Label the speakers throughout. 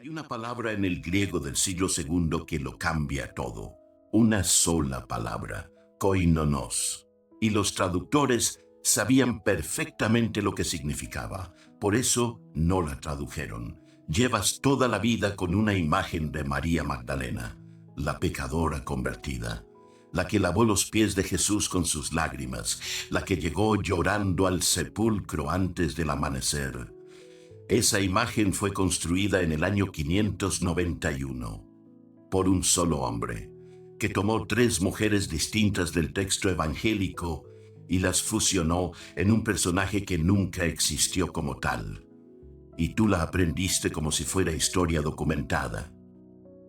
Speaker 1: Hay una palabra en el griego del siglo segundo que lo cambia todo. Una sola palabra, koinonos. Y los traductores sabían perfectamente lo que significaba. Por eso no la tradujeron. Llevas toda la vida con una imagen de María Magdalena, la pecadora convertida, la que lavó los pies de Jesús con sus lágrimas, la que llegó llorando al sepulcro antes del amanecer. Esa imagen fue construida en el año 591 por un solo hombre, que tomó 3 mujeres distintas del texto evangélico y las fusionó en un personaje que nunca existió como tal. Y tú la aprendiste como si fuera historia documentada.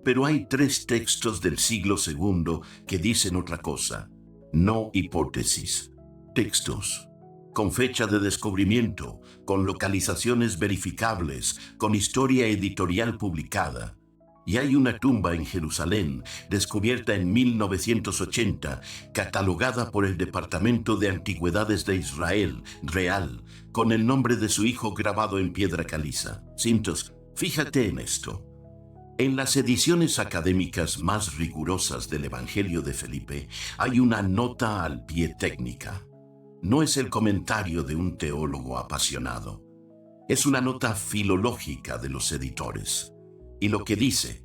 Speaker 1: Pero hay 3 textos del siglo segundo que dicen otra cosa, no hipótesis, textos con fecha de descubrimiento, con localizaciones verificables, con historia editorial publicada. Y hay una tumba en Jerusalén, descubierta en 1980, catalogada por el Departamento de Antigüedades de Israel, real, con el nombre de su hijo grabado en piedra caliza. Cintos, fíjate en esto. En las ediciones académicas más rigurosas del Evangelio de Felipe, hay una nota al pie técnica. No es el comentario de un teólogo apasionado. Es una nota filológica de los editores. Y lo que dice,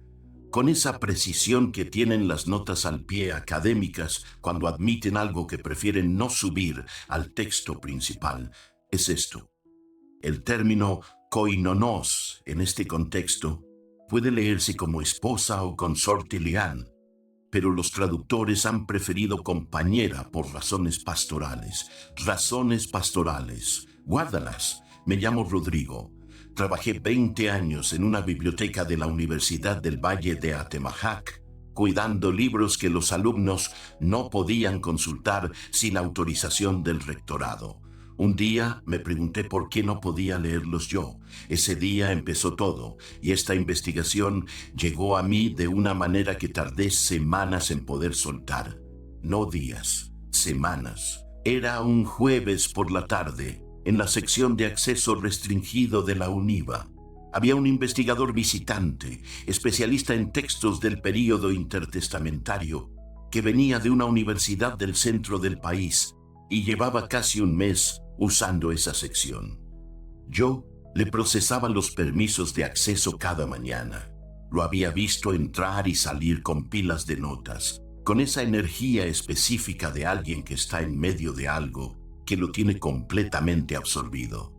Speaker 1: con esa precisión que tienen las notas al pie académicas cuando admiten algo que prefieren no subir al texto principal, es esto. El término koinonos en este contexto puede leerse como esposa o consorte leal, pero los traductores han preferido compañera por razones pastorales. Razones pastorales. Guárdalas. Me llamo Rodrigo. Trabajé 20 años en una biblioteca de la Universidad del Valle de Atemajac, cuidando libros que los alumnos no podían consultar sin autorización del rectorado. Un día me pregunté por qué no podía leerlos yo. Ese día empezó todo, y esta investigación llegó a mí de una manera que tardé semanas en poder soltar. No días, semanas. Era un jueves por la tarde, en la sección de acceso restringido de la UNIVA. Había un investigador visitante, especialista en textos del período intertestamentario, que venía de una universidad del centro del país y llevaba casi un mes usando esa sección. Yo le procesaba los permisos de acceso cada mañana. Lo había visto entrar y salir con pilas de notas, con esa energía específica de alguien que está en medio de algo que lo tiene completamente absorbido.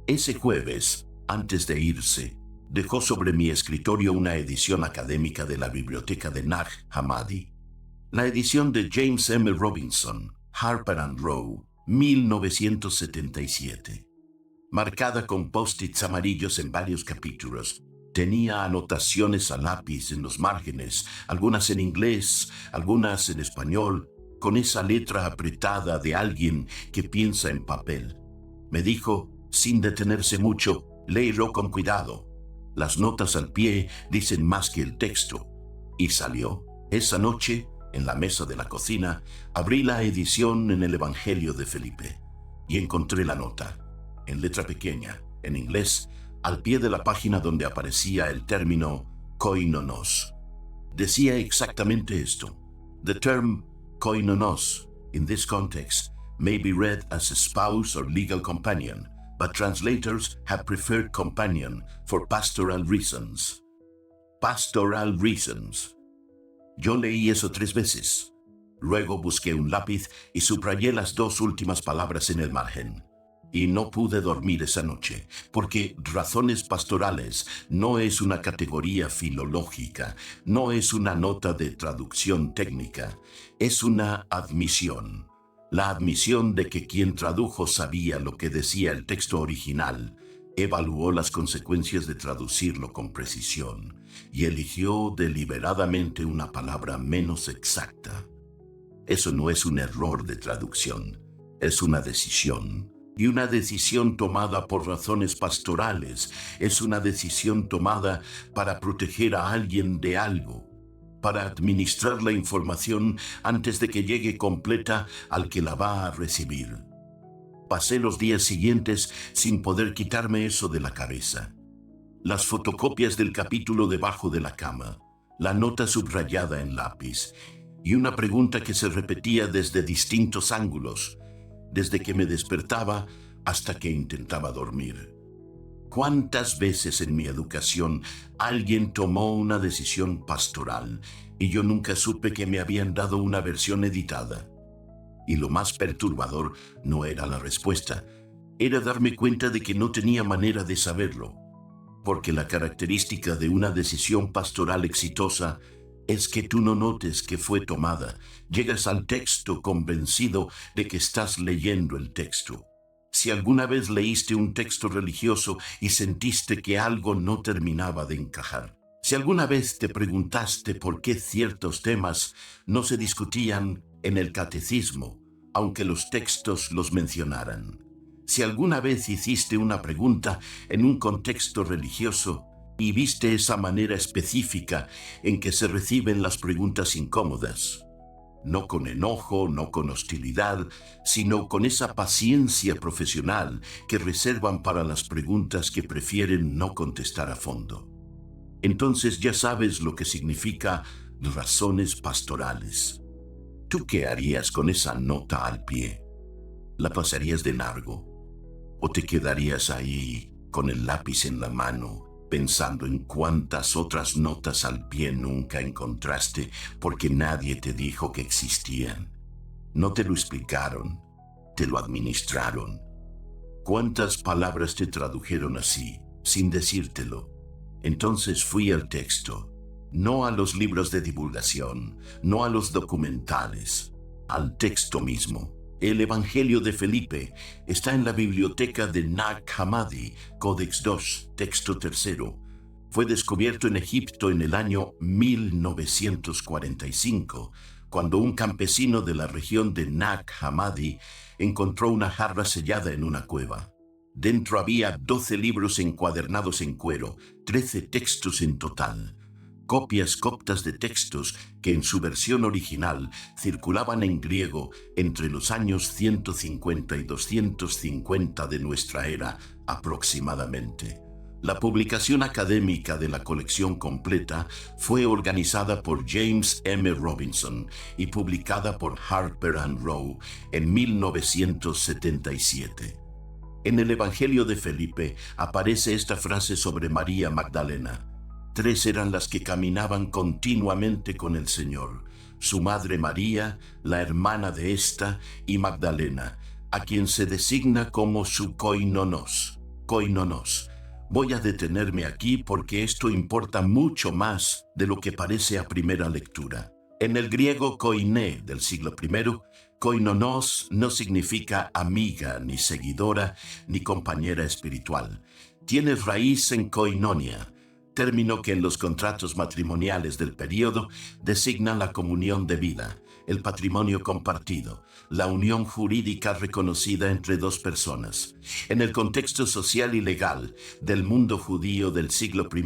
Speaker 1: Ese jueves, antes de irse, dejó sobre mi escritorio una edición académica de la biblioteca de Nag Hammadi, la edición de James M. Robinson, Harper and Row, 1977. Marcada con post-its amarillos en varios capítulos. Tenía anotaciones a lápiz en los márgenes, algunas en inglés, algunas en español, con esa letra apretada de alguien que piensa en papel. Me dijo, sin detenerse mucho, léelo con cuidado. Las notas al pie dicen más que el texto. Y salió. Esa noche, en la mesa de la cocina, abrí la edición en el Evangelio de Felipe y encontré la nota, en letra pequeña, en inglés, al pie de la página donde aparecía el término koinonos. Decía exactamente esto. The term koinonos, in this context, may be read as a spouse or legal companion, but translators have preferred companion for pastoral reasons. Pastoral reasons. Yo leí eso 3 veces. Luego busqué un lápiz y subrayé las 2 últimas palabras en el margen. Y no pude dormir esa noche, porque razones pastorales no es una categoría filológica, no es una nota de traducción técnica, es una admisión. La admisión de que quien tradujo sabía lo que decía el texto original, evaluó las consecuencias de traducirlo con precisión y eligió deliberadamente una palabra menos exacta. Eso no es un error de traducción, es una decisión. Y una decisión tomada por razones pastorales es una decisión tomada para proteger a alguien de algo, para administrar la información antes de que llegue completa al que la va a recibir. Pasé los días siguientes sin poder quitarme eso de la cabeza. las fotocopias del capítulo debajo de la cama, la nota subrayada en lápiz y una pregunta que se repetía desde distintos ángulos, desde que me despertaba hasta que intentaba dormir. ¿Cuántas veces en mi educación alguien tomó una decisión pastoral y yo nunca supe que me habían dado una versión editada? Y lo más perturbador no era la respuesta, era darme cuenta de que no tenía manera de saberlo, porque la característica de una decisión pastoral exitosa es que tú no notes que fue tomada. Llegas al texto convencido de que estás leyendo el texto. Si alguna vez leíste un texto religioso y sentiste que algo no terminaba de encajar, si alguna vez te preguntaste por qué ciertos temas no se discutían en el catecismo, aunque los textos los mencionaran, si alguna vez hiciste una pregunta en un contexto religioso y viste esa manera específica en que se reciben las preguntas incómodas, no con enojo, no con hostilidad, sino con esa paciencia profesional que reservan para las preguntas que prefieren no contestar a fondo. Entonces ya sabes lo que significa razones pastorales. ¿Tú qué harías con esa nota al pie? ¿La pasarías de largo? ¿O te quedarías ahí con el lápiz en la mano, pensando en cuántas otras notas al pie nunca encontraste porque nadie te dijo que existían? No te lo explicaron, te lo administraron. ¿Cuántas palabras te tradujeron así, sin decírtelo? Entonces fui al texto, no a los libros de divulgación, no a los documentales, al texto mismo. El Evangelio de Felipe está en la biblioteca de Nag Hammadi, Codex II, texto tercero. Fue descubierto en Egipto en el año 1945, cuando un campesino de la región de Nag Hammadi encontró una jarra sellada en una cueva. Dentro había 12 libros encuadernados en cuero, 13 textos en total. Copias coptas de textos que en su versión original circulaban en griego entre los años 150 y 250 de nuestra era aproximadamente. La publicación académica de la colección completa fue organizada por James M. Robinson y publicada por Harper & Row en 1977. En el Evangelio de Felipe aparece esta frase sobre María Magdalena. 3 eran las que caminaban continuamente con el Señor: su madre María, la hermana de esta, y Magdalena, a quien se designa como su koinonos. Koinonos. Voy a detenerme aquí porque esto importa mucho más de lo que parece a primera lectura. En el griego koiné del siglo I, koinonos no significa amiga, ni seguidora, ni compañera espiritual. Tiene raíz en koinonia, término que en los contratos matrimoniales del período designa la comunión de vida, el patrimonio compartido, la unión jurídica reconocida entre dos personas. En el contexto social y legal del mundo judío del siglo I,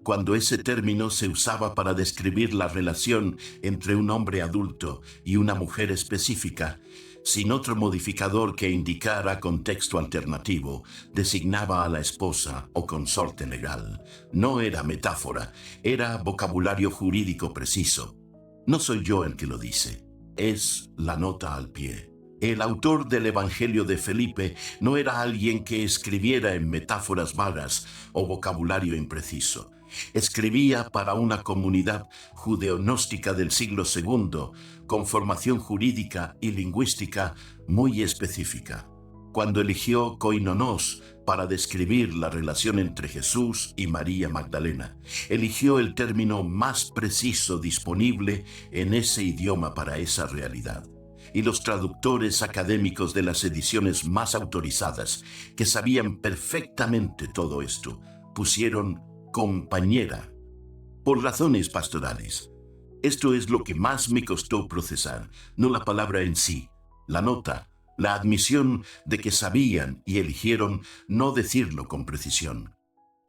Speaker 1: cuando ese término se usaba para describir la relación entre un hombre adulto y una mujer específica, sin otro modificador que indicara contexto alternativo, designaba a la esposa o consorte legal. No era metáfora, era vocabulario jurídico preciso. No soy yo el que lo dice, es la nota al pie. El autor del Evangelio de Felipe no era alguien que escribiera en metáforas vagas o vocabulario impreciso. Escribía para una comunidad judeognóstica del siglo II, con formación jurídica y lingüística muy específica. Cuando eligió koinonos para describir la relación entre Jesús y María Magdalena, eligió el término más preciso disponible en ese idioma para esa realidad. Y los traductores académicos de las ediciones más autorizadas, que sabían perfectamente todo esto, pusieron compañera, por razones pastorales. Esto es lo que más me costó procesar, no la palabra en sí, la nota, la admisión de que sabían y eligieron no decirlo con precisión.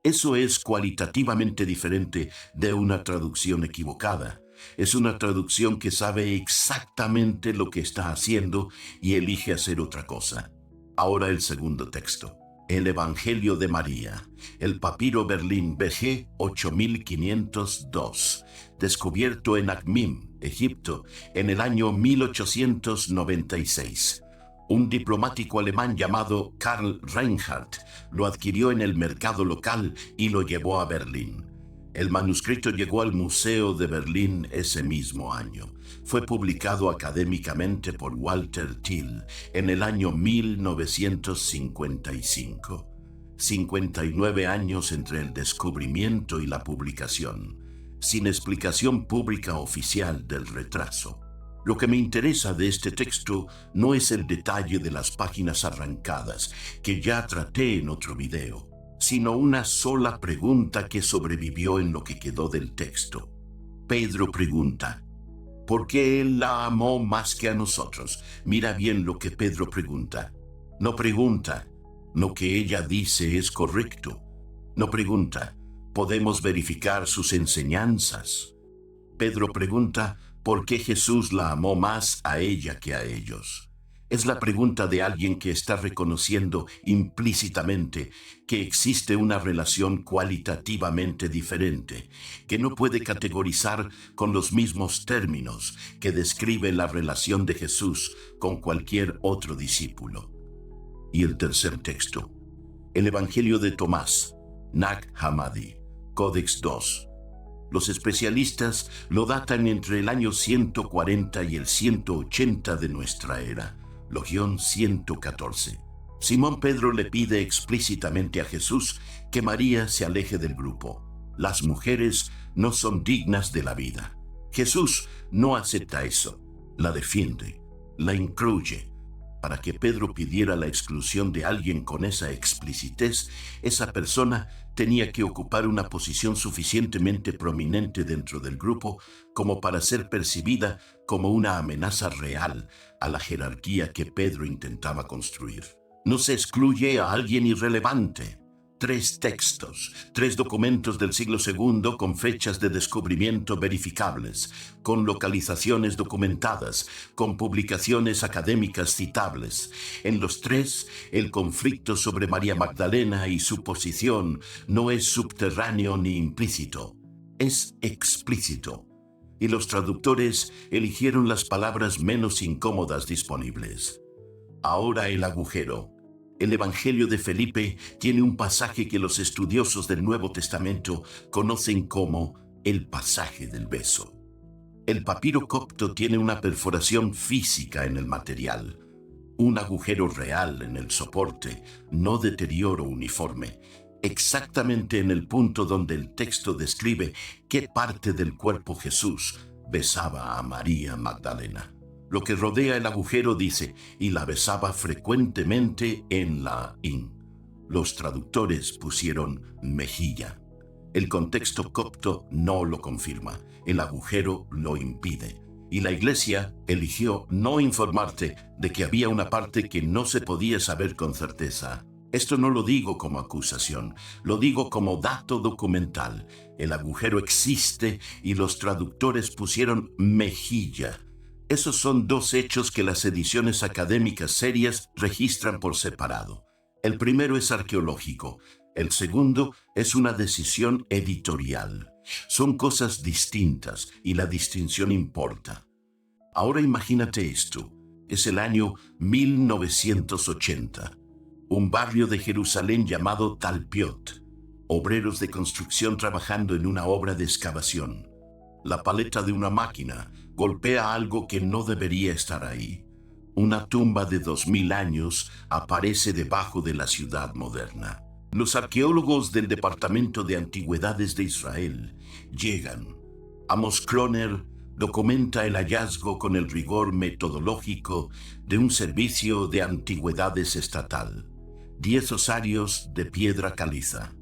Speaker 1: Eso es cualitativamente diferente de una traducción equivocada. Es una traducción que sabe exactamente lo que está haciendo y elige hacer otra cosa. Ahora el segundo texto. El Evangelio de María, el papiro Berlín BG 8502, descubierto en Akhmim, Egipto, en el año 1896. Un diplomático alemán llamado Karl Reinhardt lo adquirió en el mercado local y lo llevó a Berlín. El manuscrito llegó al Museo de Berlín ese mismo año. Fue publicado académicamente por Walter Thiel en el año 1955. 59 años entre el descubrimiento y la publicación, sin explicación pública oficial del retraso. Lo que me interesa de este texto no es el detalle de las páginas arrancadas, que ya traté en otro video, sino una sola pregunta que sobrevivió en lo que quedó del texto. Pedro pregunta, ¿por qué él la amó más que a nosotros? Mira bien lo que Pedro pregunta. No pregunta, lo que ella dice es correcto. No pregunta, ¿podemos verificar sus enseñanzas? Pedro pregunta, ¿por qué Jesús la amó más a ella que a ellos? Es la pregunta de alguien que está reconociendo implícitamente que existe una relación cualitativamente diferente, que no puede categorizar con los mismos términos que describe la relación de Jesús con cualquier otro discípulo. Y el tercer texto, el Evangelio de Tomás, Nag Hammadi, Codex II. Los especialistas lo datan entre el año 140 y el 180 de nuestra era, Logión 114. Simón Pedro le pide explícitamente a Jesús que María se aleje del grupo. Las mujeres no son dignas de la vida. Jesús no acepta eso, la defiende, la incluye. Para que Pedro pidiera la exclusión de alguien con esa explicitez, esa persona tenía que ocupar una posición suficientemente prominente dentro del grupo como para ser percibida como una amenaza real a la jerarquía que Pedro intentaba construir. No se excluye a alguien irrelevante. 3 textos, 3 documentos del siglo II con fechas de descubrimiento verificables, con localizaciones documentadas, con publicaciones académicas citables. En los 3, el conflicto sobre María Magdalena y su posición no es subterráneo ni implícito, es explícito. Y los traductores eligieron las palabras menos incómodas disponibles. Ahora el agujero. El Evangelio de Felipe tiene un pasaje que los estudiosos del Nuevo Testamento conocen como el pasaje del beso. El papiro copto tiene una perforación física en el material, un agujero real en el soporte, no deterioro uniforme, exactamente en el punto donde el texto describe qué parte del cuerpo Jesús besaba a María Magdalena. Lo que rodea el agujero dice, y la besaba frecuentemente en la in. Los traductores pusieron mejilla. El contexto copto no lo confirma, el agujero lo impide. Y la Iglesia eligió no informarte de que había una parte que no se podía saber con certeza. Esto no lo digo como acusación, lo digo como dato documental. El agujero existe y los traductores pusieron mejilla. Esos son 2 hechos que las ediciones académicas serias registran por separado. El primero es arqueológico, el segundo es una decisión editorial. Son cosas distintas y la distinción importa. Ahora imagínate esto, es el año 1980. Un barrio de Jerusalén llamado Talpiot, obreros de construcción trabajando en una obra de excavación. La paleta de una máquina golpea algo que no debería estar ahí. Una tumba de 2000 años aparece debajo de la ciudad moderna. Los arqueólogos del Departamento de Antigüedades de Israel llegan. Amos Kroner documenta el hallazgo con el rigor metodológico de un servicio de antigüedades estatal. 10 osarios de piedra caliza.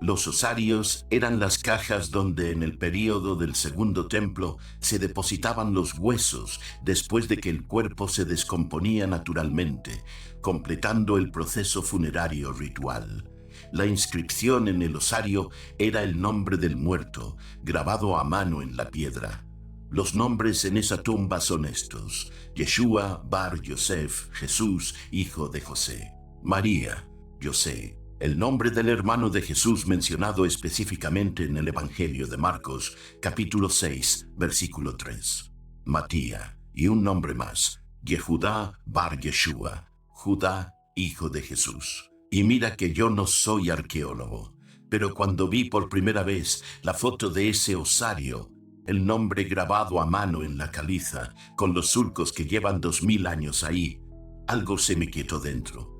Speaker 1: Los osarios eran las cajas donde en el período del Segundo Templo se depositaban los huesos después de que el cuerpo se descomponía naturalmente, completando el proceso funerario ritual. La inscripción en el osario era el nombre del muerto, grabado a mano en la piedra. Los nombres en esa tumba son estos: Yeshua Bar Yosef, Jesús, hijo de José; María, Yo sé, el nombre del hermano de Jesús mencionado específicamente en el Evangelio de Marcos, capítulo 6, versículo 3. Matía, y un nombre más, Yehudá bar Yeshua, Judá, hijo de Jesús. Y mira que yo no soy arqueólogo, pero cuando vi por primera vez la foto de ese osario, el nombre grabado a mano en la caliza, con los surcos que llevan 2000 años ahí, algo se me quietó dentro.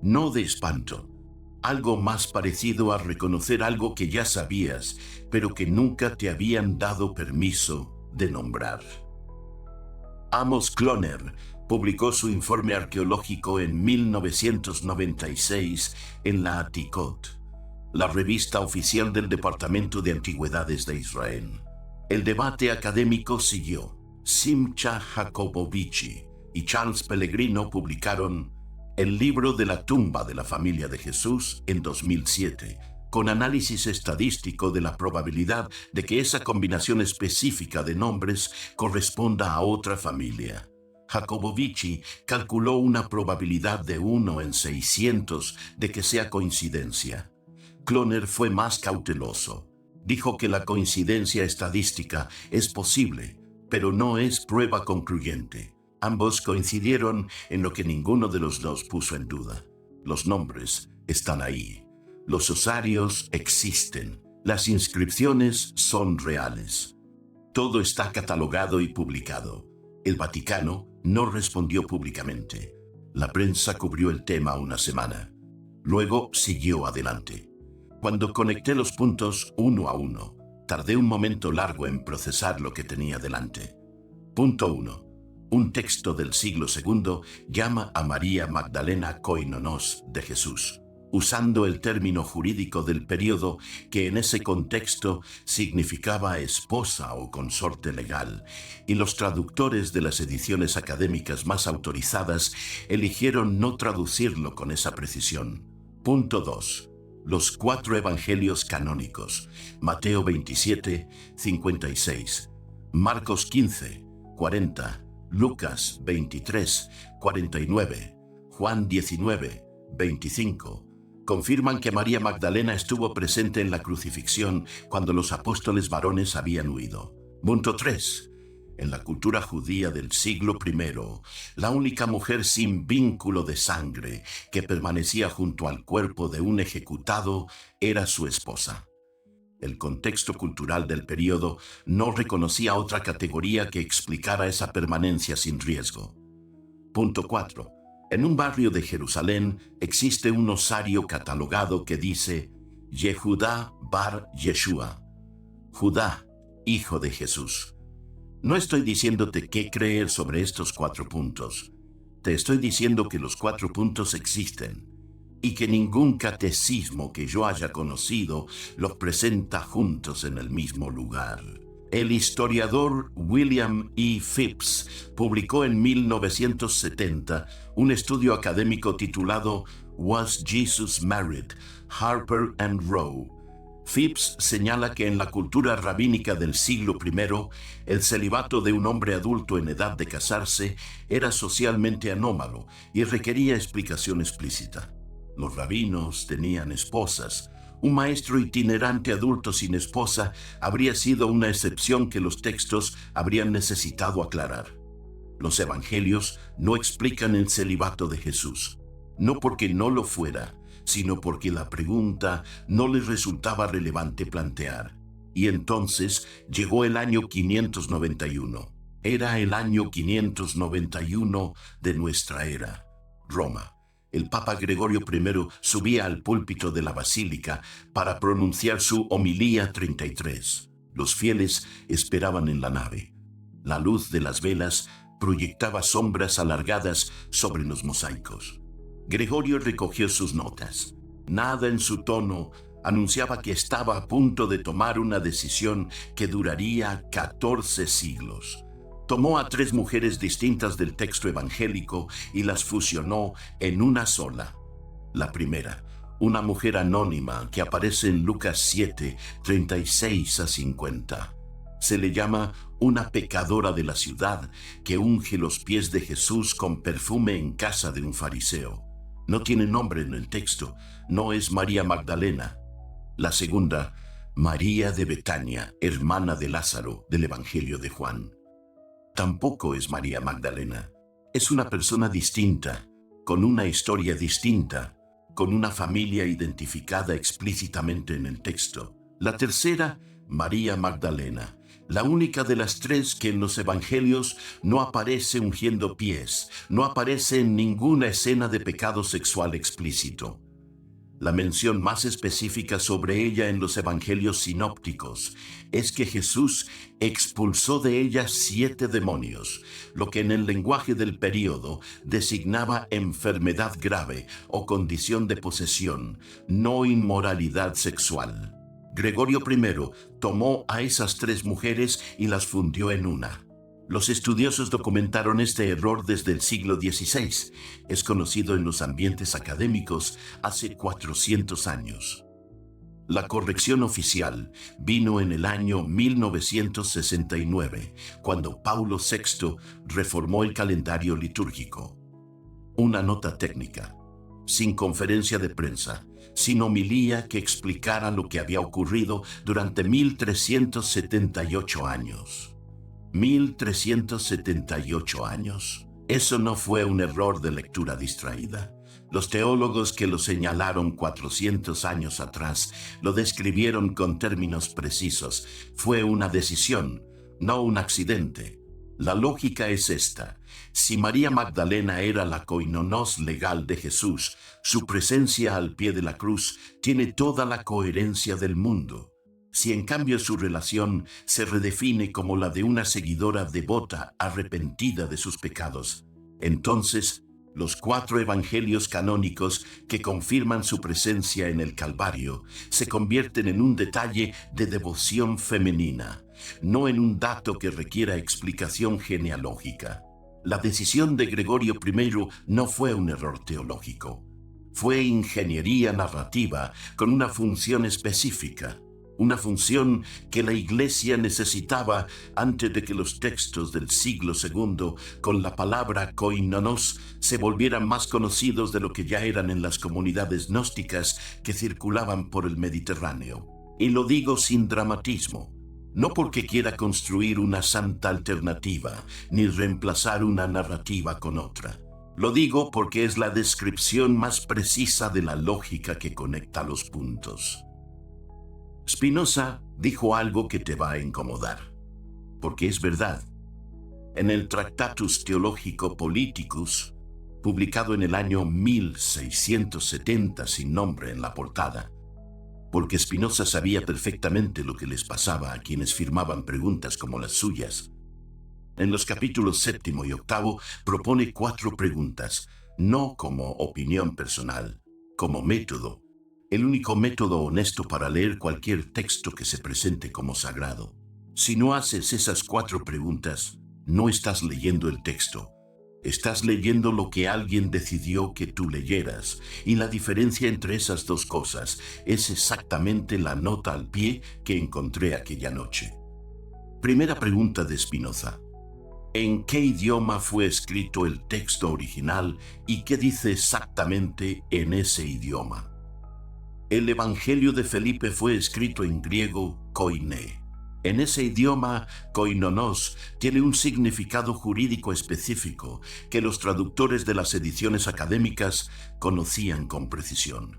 Speaker 1: No de espanto, algo más parecido a reconocer algo que ya sabías, pero que nunca te habían dado permiso de nombrar. Amos Kloner publicó su informe arqueológico en 1996 en la Atikot, la revista oficial del Departamento de Antigüedades de Israel. El debate académico siguió. Simcha Jacobovici y Charles Pellegrino publicaron El libro de la tumba de la familia de Jesús en 2007, con análisis estadístico de la probabilidad de que esa combinación específica de nombres corresponda a otra familia. Jacobovici calculó una probabilidad de 1 en 600 de que sea coincidencia. Kloner fue más cauteloso. Dijo que la coincidencia estadística es posible, pero no es prueba concluyente. Ambos coincidieron en lo que ninguno de los dos puso en duda. Los nombres están ahí. Los osarios existen. Las inscripciones son reales. Todo está catalogado y publicado. El Vaticano no respondió públicamente. La prensa cubrió el tema una semana. Luego siguió adelante. Cuando conecté los puntos uno a uno, tardé un momento largo en procesar lo que tenía delante. Punto 1. Un texto del siglo II llama a María Magdalena koinonos de Jesús, usando el término jurídico del período que en ese contexto significaba esposa o consorte legal, y los traductores de las ediciones académicas más autorizadas eligieron no traducirlo con esa precisión. Punto 2. Los 4 evangelios canónicos, Mateo 27, 56, Marcos 15, 40, Lucas 23, 49, Juan 19, 25, confirman que María Magdalena estuvo presente en la crucifixión cuando los apóstoles varones habían huido. Punto 3. En la cultura judía del siglo I, la única mujer sin vínculo de sangre que permanecía junto al cuerpo de un ejecutado era su esposa. El contexto cultural del período no reconocía otra categoría que explicara esa permanencia sin riesgo. Punto 4. En un barrio de Jerusalén existe un osario catalogado que dice Yehudá bar Yeshua, Judá, hijo de Jesús. No estoy diciéndote qué creer sobre estos 4 puntos. Te estoy diciendo que los 4 puntos existen y que ningún catecismo que yo haya conocido los presenta juntos en el mismo lugar. El historiador William E. Phipps publicó en 1970 un estudio académico titulado Was Jesus Married? Harper and Row. Phipps señala que en la cultura rabínica del siglo I, el celibato de un hombre adulto en edad de casarse era socialmente anómalo y requería explicación explícita. Los rabinos tenían esposas. Un maestro itinerante adulto sin esposa habría sido una excepción que los textos habrían necesitado aclarar. Los evangelios no explican el celibato de Jesús, no porque no lo fuera, sino porque la pregunta no les resultaba relevante plantear. Y entonces llegó el año 591. Era el año 591 de nuestra era. Roma. El Papa Gregorio I subía al púlpito de la basílica para pronunciar su homilía 33. Los fieles esperaban en la nave. La luz de las velas proyectaba sombras alargadas sobre los mosaicos. Gregorio recogió sus notas. Nada en su tono anunciaba que estaba a punto de tomar una decisión que duraría 14 siglos. Tomó a 3 mujeres distintas del texto evangélico y las fusionó en una sola. La primera, una mujer anónima que aparece en Lucas 7, 36 a 50. Se le llama una pecadora de la ciudad que unge los pies de Jesús con perfume en casa de un fariseo. No tiene nombre en el texto, no es María Magdalena. La segunda, María de Betania, hermana de Lázaro, del Evangelio de Juan. Tampoco es María Magdalena. Es una persona distinta, con una historia distinta, con una familia identificada explícitamente en el texto. La tercera, María Magdalena, la única de las tres que en los evangelios no aparece ungiendo pies, no aparece en ninguna escena de pecado sexual explícito. La mención más específica sobre ella en los evangelios sinópticos es que Jesús expulsó de ella 7 demonios, lo que en el lenguaje del período designaba enfermedad grave o condición de posesión, no inmoralidad sexual. Gregorio I tomó a esas 3 mujeres y las fundió en una. Los estudiosos documentaron este error desde el siglo XVI. Es conocido en los ambientes académicos hace 400 años. La corrección oficial vino en el año 1969, cuando Paulo VI reformó el calendario litúrgico. Una nota técnica, sin conferencia de prensa, sin homilía que explicara lo que había ocurrido durante 1378 años. 1378 años. Eso no fue un error de lectura distraída. Los teólogos que lo señalaron 400 años atrás lo describieron con términos precisos. Fue una decisión, no un accidente. La lógica es esta. Si María Magdalena era la koinonos legal de Jesús, su presencia al pie de la cruz tiene toda la coherencia del mundo. Si en cambio su relación se redefine como la de una seguidora devota arrepentida de sus pecados, entonces los 4 evangelios canónicos que confirman su presencia en el Calvario se convierten en un detalle de devoción femenina, no en un dato que requiera explicación genealógica. La decisión de Gregorio I no fue un error teológico. Fue ingeniería narrativa con una función específica. Una función que la Iglesia necesitaba antes de que los textos del siglo II con la palabra koinonos se volvieran más conocidos de lo que ya eran en las comunidades gnósticas que circulaban por el Mediterráneo. Y lo digo sin dramatismo, no porque quiera construir una santa alternativa ni reemplazar una narrativa con otra. Lo digo porque es la descripción más precisa de la lógica que conecta los puntos. Spinoza dijo algo que te va a incomodar, porque es verdad. En el Tractatus Theologico Politicus, publicado en el año 1670 sin nombre en la portada, porque Spinoza sabía perfectamente lo que les pasaba a quienes firmaban preguntas como las suyas. En los capítulos 7 y 8 propone 4 preguntas, no como opinión personal, como método. El único método honesto para leer cualquier texto que se presente como sagrado. Si no haces esas 4 preguntas, no estás leyendo el texto. Estás leyendo lo que alguien decidió que tú leyeras, y la diferencia entre esas 2 cosas es exactamente la nota al pie que encontré aquella noche. Primera pregunta de Spinoza. ¿En qué idioma fue escrito el texto original y qué dice exactamente en ese idioma? El Evangelio de Felipe fue escrito en griego koiné. En ese idioma, koinonos tiene un significado jurídico específico que los traductores de las ediciones académicas conocían con precisión.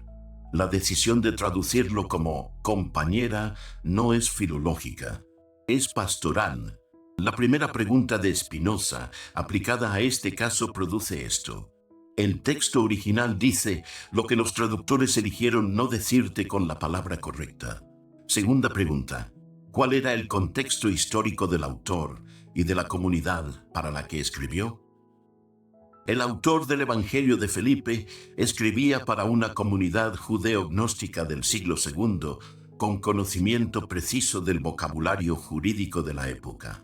Speaker 1: La decisión de traducirlo como compañera no es filológica, es pastoral. La primera pregunta de Spinoza, aplicada a este caso, produce esto. El texto original dice lo que los traductores eligieron no decirte con la palabra correcta. Segunda pregunta. ¿Cuál era el contexto histórico del autor y de la comunidad para la que escribió? El autor del Evangelio de Felipe escribía para una comunidad judeo-gnóstica del siglo II con conocimiento preciso del vocabulario jurídico de la época.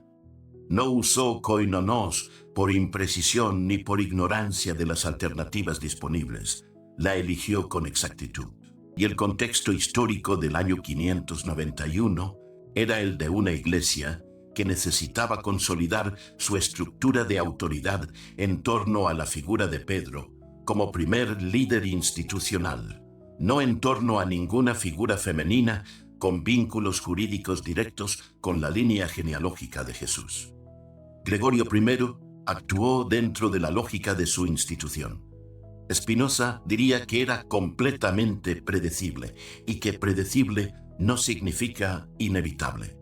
Speaker 1: No usó koinonos por imprecisión ni por ignorancia de las alternativas disponibles. La eligió con exactitud. Y el contexto histórico del año 591 era el de una iglesia que necesitaba consolidar su estructura de autoridad en torno a la figura de Pedro, como primer líder institucional, no en torno a ninguna figura femenina con vínculos jurídicos directos con la línea genealógica de Jesús. Gregorio I actuó dentro de la lógica de su institución. Spinoza diría que era completamente predecible y que predecible no significa inevitable.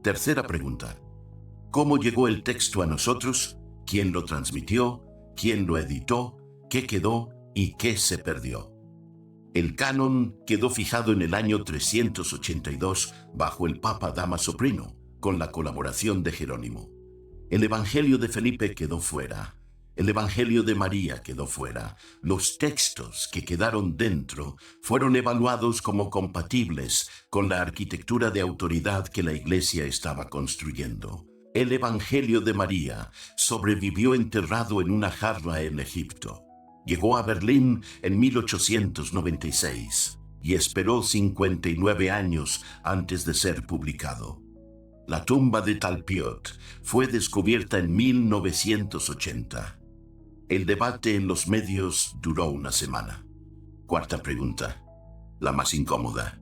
Speaker 1: Tercera pregunta. ¿Cómo llegó el texto a nosotros? ¿Quién lo transmitió? ¿Quién lo editó? ¿Qué quedó y qué se perdió? El canon quedó fijado en el año 382 bajo el Papa Dámaso I, con la colaboración de Jerónimo. El Evangelio de Felipe quedó fuera. El Evangelio de María quedó fuera. Los textos que quedaron dentro fueron evaluados como compatibles con la arquitectura de autoridad que la Iglesia estaba construyendo. El Evangelio de María sobrevivió enterrado en una jarra en Egipto. Llegó a Berlín en 1896 y esperó 59 años antes de ser publicado. La tumba de Talpiot fue descubierta en 1980. El debate en los medios duró una semana. Cuarta pregunta, la más incómoda.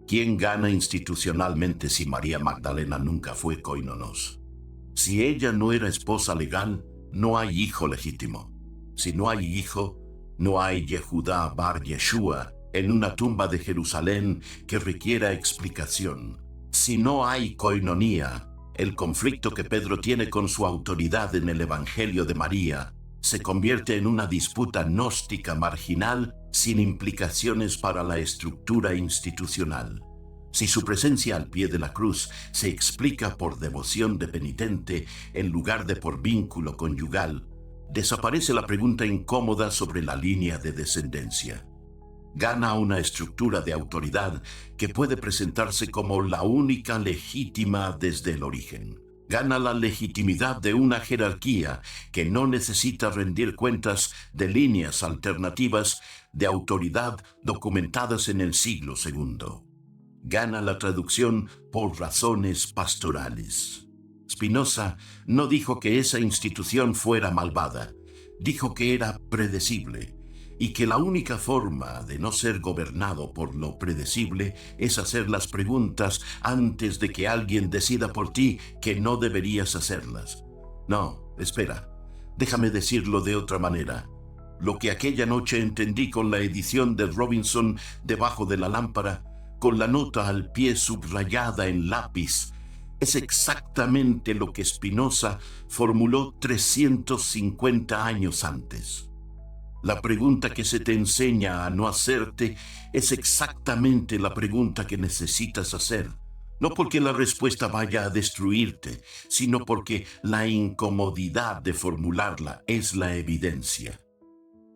Speaker 1: ¿Quién gana institucionalmente si María Magdalena nunca fue koinonos? Si ella no era esposa legal, no hay hijo legítimo. Si no hay hijo, no hay Yehudá bar Yeshua en una tumba de Jerusalén que requiera explicación. Si no hay koinonía, el conflicto que Pedro tiene con su autoridad en el Evangelio de María se convierte en una disputa gnóstica marginal sin implicaciones para la estructura institucional. Si su presencia al pie de la cruz se explica por devoción de penitente en lugar de por vínculo conyugal, desaparece la pregunta incómoda sobre la línea de descendencia. Gana una estructura de autoridad que puede presentarse como la única legítima desde el origen. Gana la legitimidad de una jerarquía que no necesita rendir cuentas de líneas alternativas de autoridad documentadas en el siglo II. Gana la traducción por razones pastorales. Spinoza no dijo que esa institución fuera malvada, dijo que era predecible y que la única forma de no ser gobernado por lo predecible es hacer las preguntas antes de que alguien decida por ti que no deberías hacerlas. No, espera, déjame decirlo de otra manera. Lo que aquella noche entendí con la edición de Robinson debajo de la lámpara, con la nota al pie subrayada en lápiz, es exactamente lo que Spinoza formuló 350 años antes. La pregunta que se te enseña a no hacerte es exactamente la pregunta que necesitas hacer. No porque la respuesta vaya a destruirte, sino porque la incomodidad de formularla es la evidencia.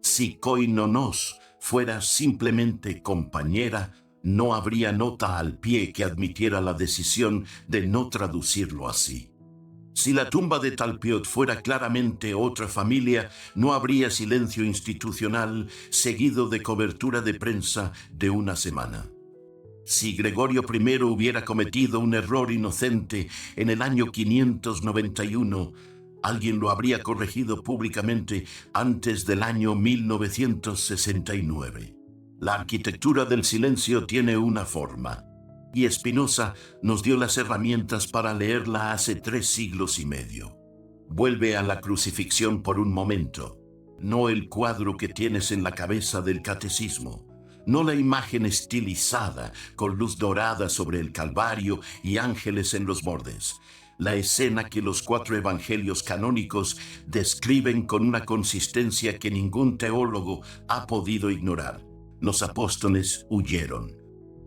Speaker 1: Si koinonos fuera simplemente compañera, no habría nota al pie que admitiera la decisión de no traducirlo así. Si la tumba de Talpiot fuera claramente otra familia, no habría silencio institucional seguido de cobertura de prensa de una semana. Si Gregorio I hubiera cometido un error inocente en el año 591, alguien lo habría corregido públicamente antes del año 1969. La arquitectura del silencio tiene una forma, y Spinoza nos dio las herramientas para leerla hace 3 siglos y medio. Vuelve a la crucifixión por un momento, no el cuadro que tienes en la cabeza del catecismo, no la imagen estilizada con luz dorada sobre el Calvario y ángeles en los bordes, la escena que los 4 evangelios canónicos describen con una consistencia que ningún teólogo ha podido ignorar. Los apóstoles huyeron,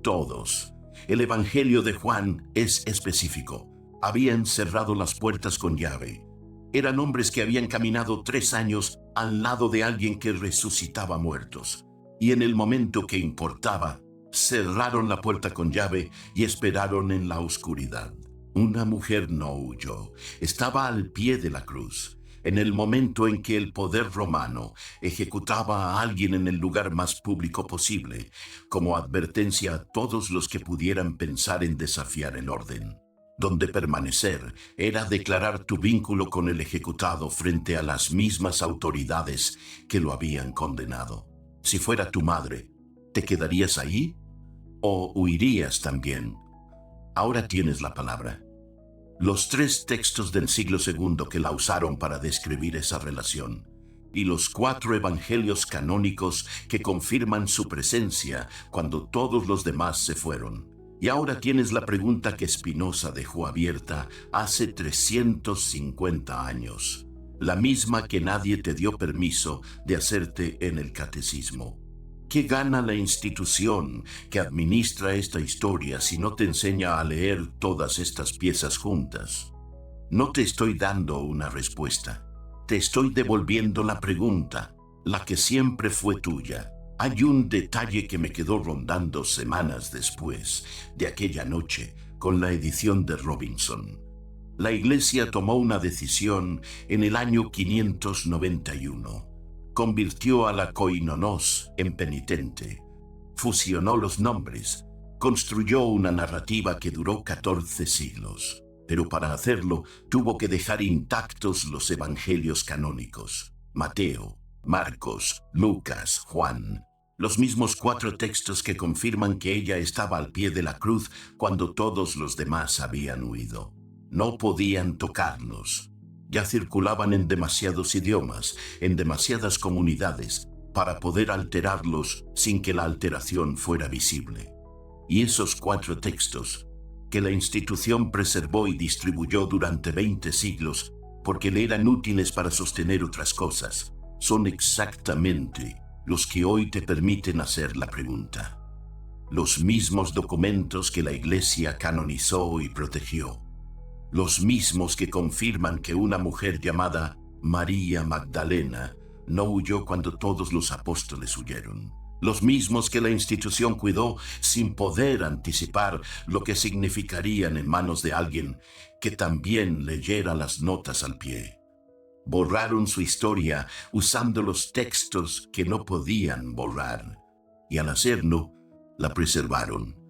Speaker 1: todos. El Evangelio de Juan es específico. Habían cerrado las puertas con llave. Eran hombres que habían caminado 3 años al lado de alguien que resucitaba muertos. Y en el momento que importaba, cerraron la puerta con llave y esperaron en la oscuridad. Una mujer no huyó. Estaba al pie de la cruz. En el momento en que el poder romano ejecutaba a alguien en el lugar más público posible, como advertencia a todos los que pudieran pensar en desafiar el orden. donde permanecer era declarar tu vínculo con el ejecutado frente a las mismas autoridades que lo habían condenado. Si fuera tu madre, ¿te quedarías ahí o huirías también? Ahora tienes la palabra. Los 3 textos del siglo II que la usaron para describir esa relación, y los 4 evangelios canónicos que confirman su presencia cuando todos los demás se fueron. Y ahora tienes la pregunta que Spinoza dejó abierta hace 350 años, la misma que nadie te dio permiso de hacerte en el catecismo. ¿Qué gana la institución que administra esta historia si no te enseña a leer todas estas piezas juntas? No te estoy dando una respuesta. Te estoy devolviendo la pregunta, la que siempre fue tuya. Hay un detalle que me quedó rondando semanas después de aquella noche con la edición de Robinson. La Iglesia tomó una decisión en el año 591. Convirtió a la koinonos en penitente, fusionó los nombres, construyó una narrativa que duró 14 siglos, pero para hacerlo tuvo que dejar intactos los evangelios canónicos: Mateo, Marcos, Lucas, Juan, los mismos 4 textos que confirman que ella estaba al pie de la cruz cuando todos los demás habían huido. No podían tocarlos. Ya circulaban en demasiados idiomas, en demasiadas comunidades, para poder alterarlos sin que la alteración fuera visible. Y esos 4 textos, que la institución preservó y distribuyó durante 20 siglos, porque le eran útiles para sostener otras cosas, son exactamente los que hoy te permiten hacer la pregunta. Los mismos documentos que la Iglesia canonizó y protegió. Los mismos que confirman que una mujer llamada María Magdalena no huyó cuando todos los apóstoles huyeron. Los mismos que la institución cuidó sin poder anticipar lo que significarían en manos de alguien que también leyera las notas al pie. Borraron su historia usando los textos que no podían borrar, y al hacerlo, la preservaron.